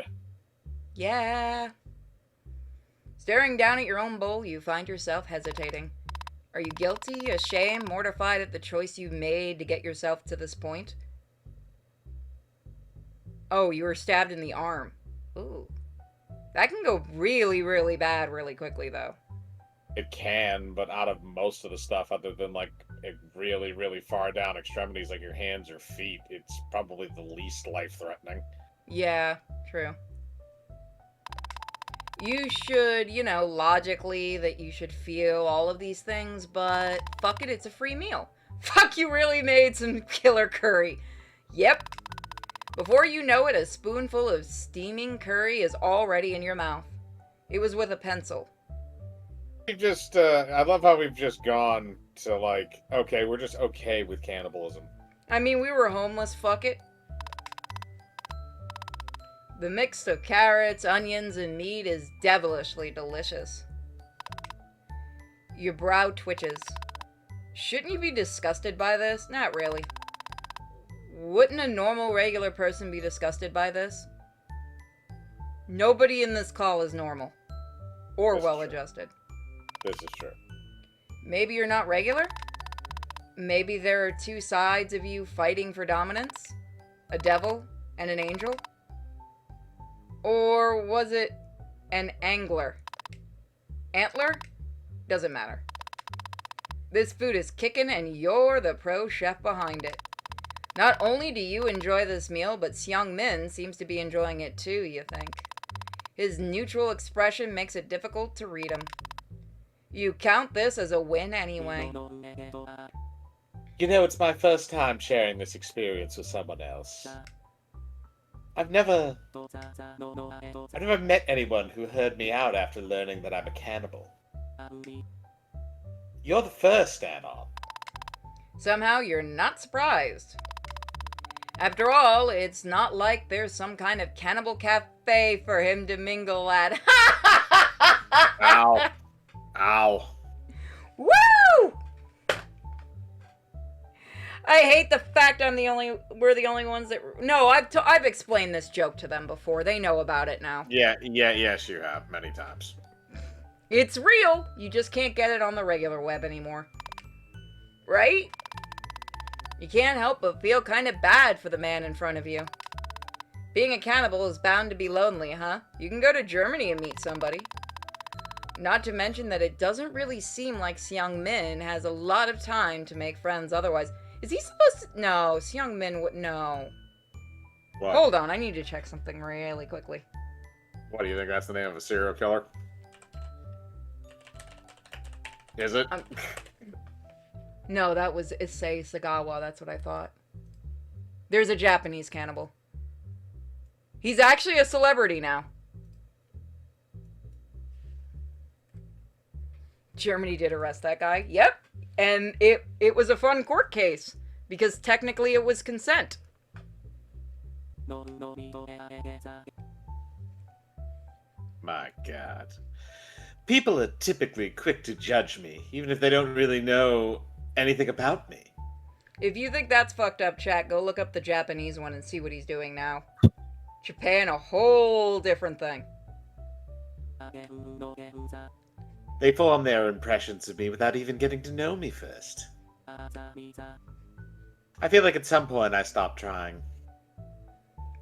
Yeah. Staring down at your own bowl, you find yourself hesitating. Are you guilty, ashamed, mortified at the choice you made to get yourself to this point? Oh, you were stabbed in the arm. Ooh. That can go really, really bad really quickly, though. It can, but out of most of the stuff, other than like really, really far down extremities like your hands or feet, it's probably the least life-threatening. Yeah, true. You should, logically that you should feel all of these things, but fuck it, it's a free meal. Fuck, you really made some killer curry. Yep. Before you know it, a spoonful of steaming curry is already in your mouth. It was with a pencil. I love how we've just gone to like, okay, we're just okay with cannibalism. I mean, we were homeless, fuck it. The mix of carrots, onions, and meat is devilishly delicious. Your brow twitches. Shouldn't you be disgusted by this? Not really. Wouldn't a normal, regular person be disgusted by this? Nobody in this call is normal. Or This is well-adjusted. This is true. Maybe you're not regular? Maybe there are two sides of you fighting for dominance? A devil and an angel? Or was it an angler? Antler? Doesn't matter. This food is kickin' and you're the pro chef behind it. Not only do you enjoy this meal, but Seung Min seems to be enjoying it too, you think. His neutral expression makes it difficult to read him. You count this as a win anyway. You know, it's my first time sharing this experience with someone else. I've never met anyone who heard me out after learning that I'm a cannibal. You're the first, add-on. Somehow you're not surprised. After all, it's not like there's some kind of cannibal cafe for him to mingle at. Ow. Ow. Woo! I hate the fact we're the only ones that. No, I've explained this joke to them before. They know about it now. Yes, you have many times. It's real. You just can't get it on the regular web anymore. Right? You can't help but feel kind of bad for the man in front of you. Being a cannibal is bound to be lonely, huh? You can go to Germany and meet somebody. Not to mention that it doesn't really seem like Seung Min has a lot of time to make friends otherwise. Is he supposed to... No, Seung Min would... No. What? Hold on, I need to check something really quickly. What, do you think that's the name of a serial killer? Is it? No, that was Issei Sagawa, that's what I thought. There's a Japanese cannibal. He's actually a celebrity now. Germany did arrest that guy. Yep. And it was a fun court case. Because technically it was consent. My God. People are typically quick to judge me, even if they don't really know anything about me. If you think that's fucked up, chat, go look up the Japanese one and see what he's doing now. Japan, a whole different thing. They form their impressions of me without even getting to know me first. I feel like at some point I stopped trying.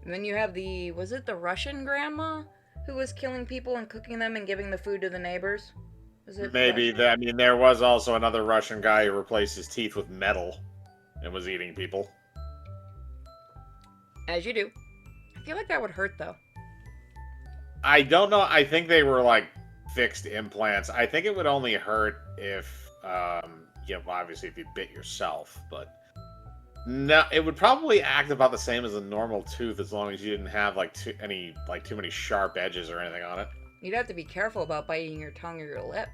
And then you have was it the Russian grandma who was killing people and cooking them and giving the food to the neighbors? Was it Maybe. Russian? There was also another Russian guy who replaced his teeth with metal and was eating people. As you do. I feel like that would hurt, though. I don't know. I think they were, like, fixed implants. I think it would only hurt if, obviously if you bit yourself, but... No, it would probably act about the same as a normal tooth as long as you didn't have, too many sharp edges or anything on it. You'd have to be careful about biting your tongue or your lip.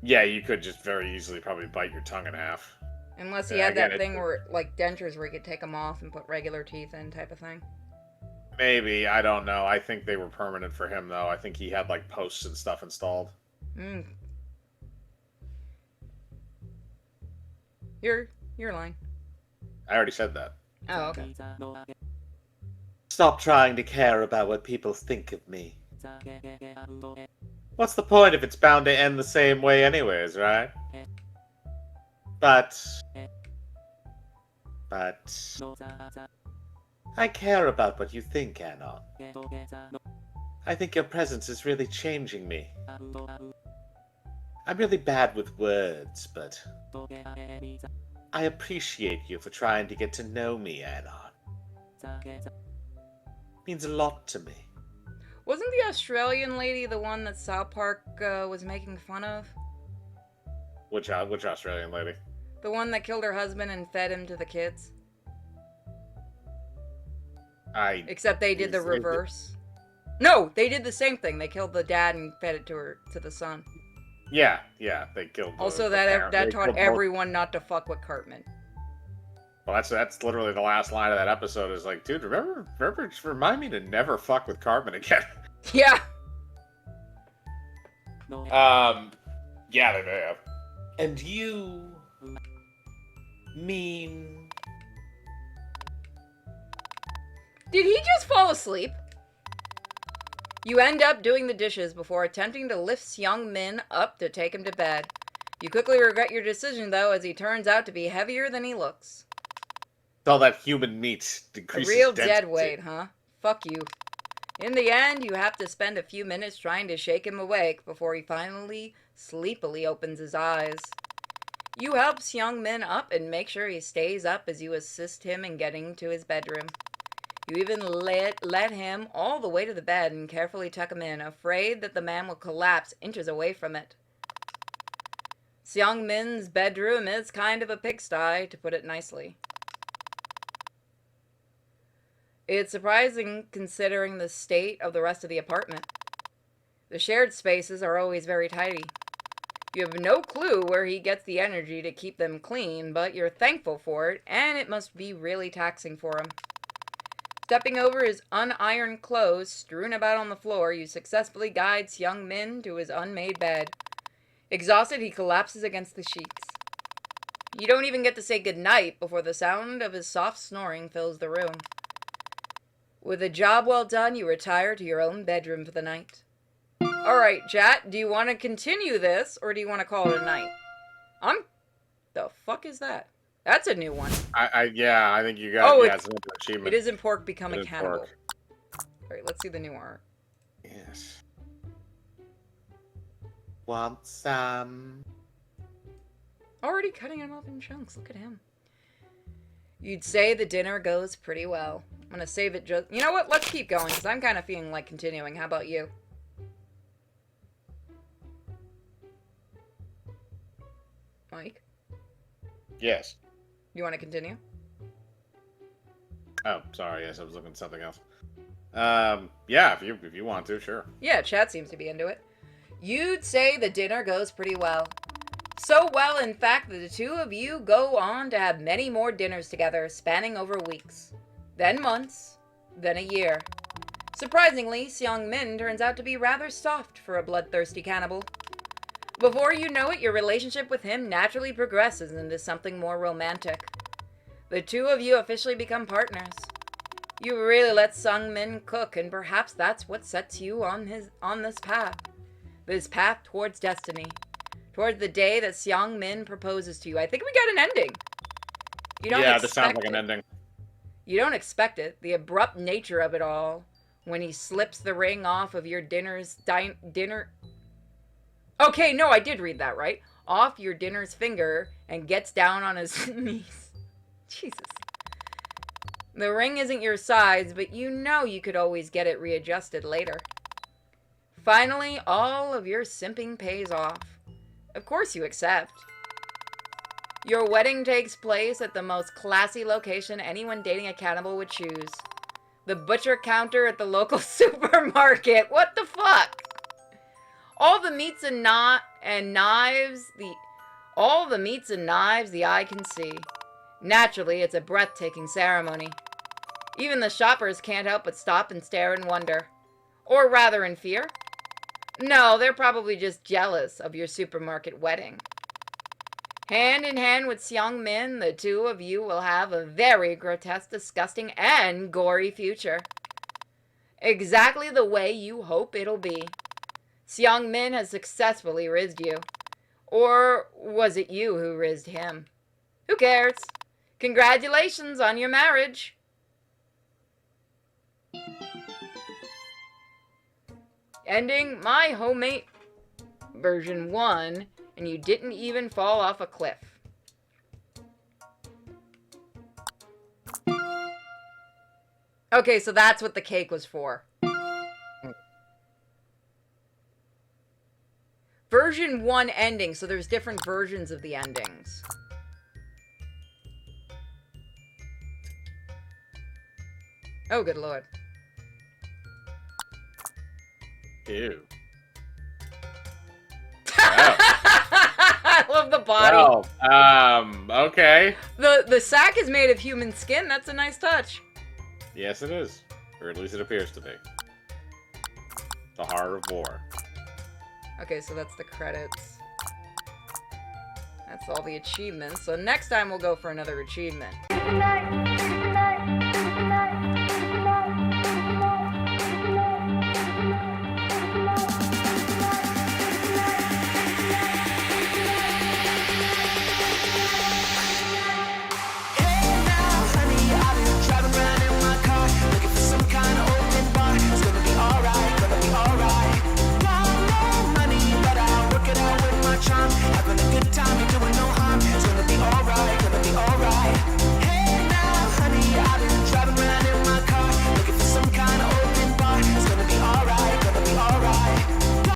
Yeah, you could just very easily probably bite your tongue in half. Unless he had that thing where, like, dentures where you could take them off and put regular teeth in type of thing. Maybe, I don't know. I think they were permanent for him, though. I think he had, like, posts and stuff installed. You're lying. I already said that. Oh, okay. Stop trying to care about what people think of me. What's the point if it's bound to end the same way anyways, right? But... I care about what you think, Anon. I think your presence is really changing me. I'm really bad with words, but... I appreciate you for trying to get to know me, Anon. Means a lot to me. Wasn't the Australian lady the one that South Park was making fun of? Which Australian lady? The one that killed her husband and fed him to the kids? Except they did the reverse. No, they did the same thing. They killed the dad and fed it to the son. Yeah, they killed. Also, that taught everyone not to fuck with Cartman. Well, that's literally the last line of that episode. Is like, dude, remember, just remind me to never fuck with Cartman again. Yeah. Yeah, they may have. And you mean? Did he just fall asleep? You end up doing the dishes before attempting to lift Seung Min up to take him to bed. You quickly regret your decision, though, as he turns out to be heavier than he looks. All that human meat decreases A real density. dead weight, huh? Fuck you. In the end, you have to spend a few minutes trying to shake him awake before he finally, sleepily opens his eyes. You help Seung Min up and make sure he stays up as you assist him in getting to his bedroom. You even led him all the way to the bed and carefully tuck him in, afraid that the man will collapse inches away from it. Seung Min's bedroom is kind of a pigsty, to put it nicely. It's surprising considering the state of the rest of the apartment. The shared spaces are always very tidy. You have no clue where he gets the energy to keep them clean, but you're thankful for it, and it must be really taxing for him. Stepping over his unironed clothes strewn about on the floor, you successfully guide Seung Min to his unmade bed. Exhausted, he collapses against the sheets. You don't even get to say goodnight before the sound of his soft snoring fills the room. With a job well done, you retire to your own bedroom for the night. Alright, chat, do you want to continue this, or do you want to call it a night? The fuck is that? That's a new one. Yeah, I think you got. Oh, it's another achievement. It isn't pork become It a is cannibal. pork. Alright, let's see the new art. Yes. Want some? Already cutting him up in chunks. Look at him. You'd say the dinner goes pretty well. I'm gonna save it just... You know what? Let's keep going, because I'm kind of feeling like continuing. How about you? Mike? Yes. You want to continue? Oh, sorry. Yes, I was looking at something else. Yeah, if you want to, sure. Yeah, chat seems to be into it. You'd say the dinner goes pretty well. So well, in fact, that the two of you go on to have many more dinners together, spanning over weeks, then months, then a year. Surprisingly, Seong Min turns out to be rather soft for a bloodthirsty cannibal. Before you know it, your relationship with him naturally progresses into something more romantic. The two of you officially become partners. You really let Seong Min cook, and perhaps that's what sets you on this path. This path towards destiny. Towards the day that Seong Min proposes to you. I think we got an ending. You don't Yeah, expect this sounds like it. an ending. You don't expect it. The abrupt nature of it all. When he slips the ring off of your dinner... Okay, no, I did read that, right? Off your dinner's finger and gets down on his knees. Jesus. The ring isn't your size, but you know you could always get it readjusted later. Finally, all of your simping pays off. Of course you accept. Your wedding takes place at the most classy location anyone dating a cannibal would choose. The butcher counter at the local supermarket. What the fuck? All the meats and knives the eye can see. Naturally, it's a breathtaking ceremony. Even the shoppers can't help but stop and stare in wonder. Or rather in fear. No, they're probably just jealous of your supermarket wedding. Hand in hand with Seong Min, the two of you will have a very grotesque, disgusting, and gory future. Exactly the way you hope it'll be. Seong Min has successfully rizzed you. Or was it you who rizzed him? Who cares? Congratulations on your marriage. Ending my Housemate version 1, and you didn't even fall off a cliff. Okay, so that's what the cake was for. Version 1 ending, so there's different versions of the endings. Oh, good lord. Ew. I love the body. Well, okay. The sack is made of human skin. That's a nice touch. Yes, it is. Or at least it appears to be. The Heart of War. Okay, so that's the credits. That's all the achievements. So next time we'll go for another achievement. Good night.